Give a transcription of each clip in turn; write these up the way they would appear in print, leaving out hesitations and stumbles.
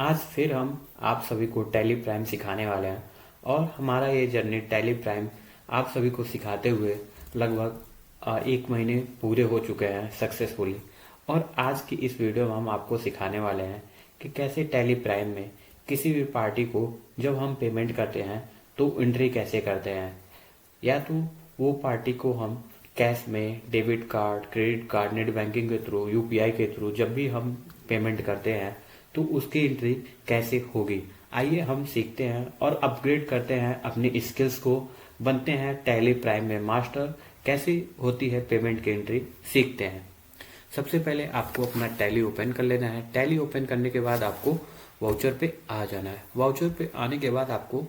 आज फिर हम आप सभी को टैली प्राइम सिखाने वाले हैं और हमारा ये जर्नी टैली प्राइम आप सभी को सिखाते हुए लगभग 1 महीने पूरे हो चुके हैं सक्सेसफुली। और आज की इस वीडियो में हम आपको सिखाने वाले हैं कि कैसे टैली प्राइम में किसी भी पार्टी को जब हम पेमेंट करते हैं तो एंट्री कैसे करते हैं, या तो वो पार्टी को हम कैश में, debit card, credit card, net banking के थ्रू, यूपीआई के थ्रू जब भी हम पेमेंट करते हैं तो उसकी एंट्री कैसे होगी। आइए हम सीखते हैं और अपग्रेड करते हैं अपनी स्किल्स को, बनते हैं टैली प्राइम में मास्टर। कैसे होती है पेमेंट की एंट्री सीखते हैं। सबसे पहले आपको अपना टैली ओपन कर लेना है। टैली ओपन करने के बाद आपको वाउचर पे आ जाना है। वाउचर पे आने के बाद आपको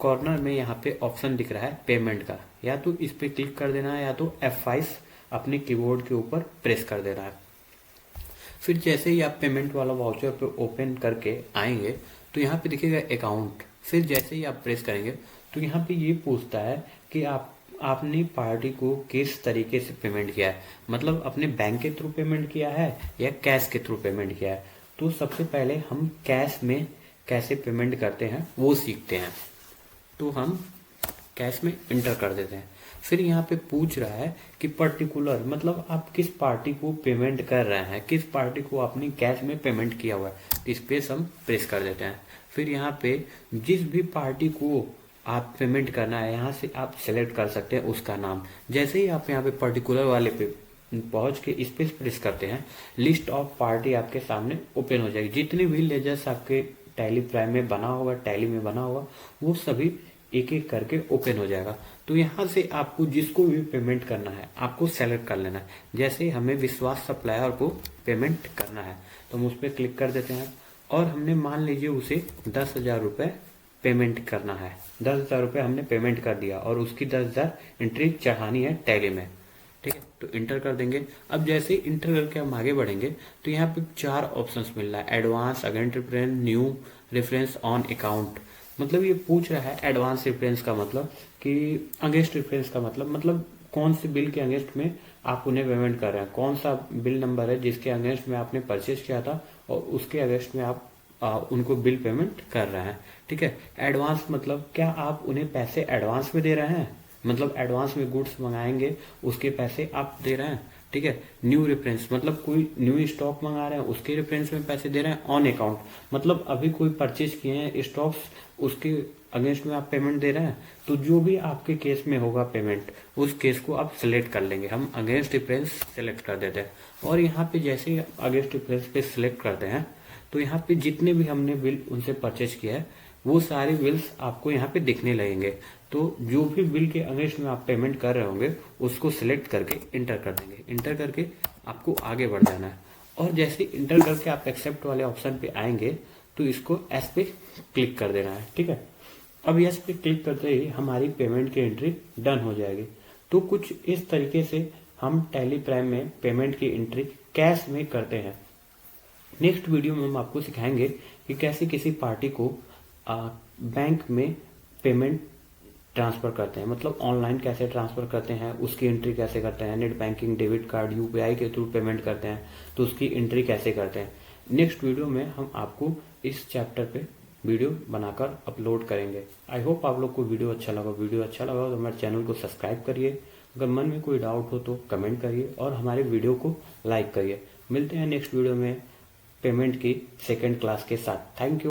कॉर्नर में यहाँ पे ऑप्शन दिख रहा है पेमेंट का, या तो इस पे क्लिक कर देना है या तो F5 अपने कीबोर्ड के ऊपर प्रेस कर देना है। फिर जैसे ही आप पेमेंट वाला वाउचर पे ओपन करके आएंगे तो यहाँ पे दिखेगा अकाउंट। फिर जैसे ही आप प्रेस करेंगे तो यहाँ पे ये पूछता है कि आपने पार्टी को किस तरीके से पेमेंट किया है, मतलब अपने बैंक के थ्रू पेमेंट किया है या कैश के थ्रू पेमेंट किया है। तो सबसे पहले हम कैश में कैसे पेमेंट करते हैं वो सीखते हैं। तो हम कैश में इंटर कर देते हैं। फिर यहाँ पे पूछ रहा है कि पर्टिकुलर, मतलब आप किस पार्टी को पेमेंट कर रहे हैं, किस पार्टी को आपने कैश में पेमेंट किया हुआ है। तो इस पे हम प्रेस कर देते हैं। फिर यहाँ पे जिस भी पार्टी को आप पेमेंट करना है यहाँ से आप सेलेक्ट कर सकते हैं उसका नाम। जैसे ही आप यहाँ पे पर्टिकुलर वाले पे पहुंच के इस पे प्रेस करते हैं, लिस्ट ऑफ पार्टी आपके सामने ओपन हो जाएगी। जितने भी लेजर्स आपके टैली प्राइम में बना होगा, टैली में बना होगा, वो सभी एक एक करके ओपन हो जाएगा। तो यहाँ से आपको जिसको भी पेमेंट करना है आपको सेलेक्ट कर लेना है। जैसे हमें विश्वास सप्लायर को पेमेंट करना है तो हम उस पर क्लिक कर देते हैं और हमने मान लीजिए उसे 10,000 रुपये पेमेंट करना है। 10,000 रुपये हमने पेमेंट कर दिया और उसकी 10,000 एंट्री चढ़ानी है टैली में। ठीक है, तो इंटर कर देंगे। अब जैसे इंटर करके हम आगे बढ़ेंगे तो यहाँ पे 4 ऑप्शंस मिल रहा है, advance, against reference, new reference, on account. मतलब ये पूछ रहा है एडवांस रेफरेंस का मतलब कि अगेंस्ट रेफरेंस का मतलब कौन से बिल के अगेंस्ट में आप उन्हें पेमेंट कर रहे हैं, कौन सा बिल नंबर है जिसके अगेंस्ट में आपने परचेज किया था और उसके अगेंस्ट में आप उनको बिल पेमेंट कर रहे हैं। ठीक है, एडवांस मतलब क्या आप उन्हें पैसे एडवांस में दे रहे हैं, मतलब एडवांस में गुड्स मंगाएंगे उसके पैसे आप दे रहे हैं। ठीक है, न्यू रेफरेंस मतलब कोई न्यू स्टॉक मंगा रहे हैं उसके रेफरेंस में पैसे दे रहे हैं। ऑन अकाउंट मतलब अभी कोई परचेज किए हैं स्टॉक्स, उसके अगेंस्ट में आप पेमेंट दे रहे हैं। तो जो भी आपके केस में होगा पेमेंट, उस केस को आप सिलेक्ट कर लेंगे। हम अगेंस्ट रेफरेंस सिलेक्ट कर देते हैं और यहाँ पे जैसे ही अगेंस्ट रेफरेंस पे सिलेक्ट करते हैं तो यहाँ पे जितने भी हमने बिल उनसे परचेज किया है वो सारे बिल्स आपको यहाँ पे दिखने लगेंगे। तो जो भी बिल के अगेंस्ट में आप पेमेंट कर रहे होंगे उसको सिलेक्ट करके इंटर कर देंगे। इंटर करके आपको आगे बढ़ जाना है और जैसे इंटर करके आप एक्सेप्ट वाले ऑप्शन पे आएंगे तो इसको एस पे क्लिक कर देना है। ठीक है, अब एस पे क्लिक करते ही हमारी पेमेंट की एंट्री डन हो जाएगी। तो कुछ इस तरीके से हम टैली प्राइम में पेमेंट की एंट्री कैश में करते हैं। नेक्स्ट वीडियो में हम आपको सिखाएंगे कि कैसे किसी पार्टी को बैंक में पेमेंट ट्रांसफर करते हैं, मतलब ऑनलाइन कैसे ट्रांसफर करते हैं, उसकी एंट्री कैसे करते हैं। Net banking, debit card, UPI के थ्रू पेमेंट करते हैं तो उसकी एंट्री कैसे करते हैं। नेक्स्ट वीडियो में हम आपको इस चैप्टर पे वीडियो बनाकर अपलोड करेंगे। आई होप आप लोग को वीडियो अच्छा लगा। वीडियो अच्छा लगा तो हमारे चैनल को सब्सक्राइब करिए। अगर मन में कोई डाउट हो तो कमेंट करिए और हमारे वीडियो को लाइक करिए। मिलते हैं नेक्स्ट वीडियो में पेमेंट की सेकेंड क्लास के साथ। Thank you.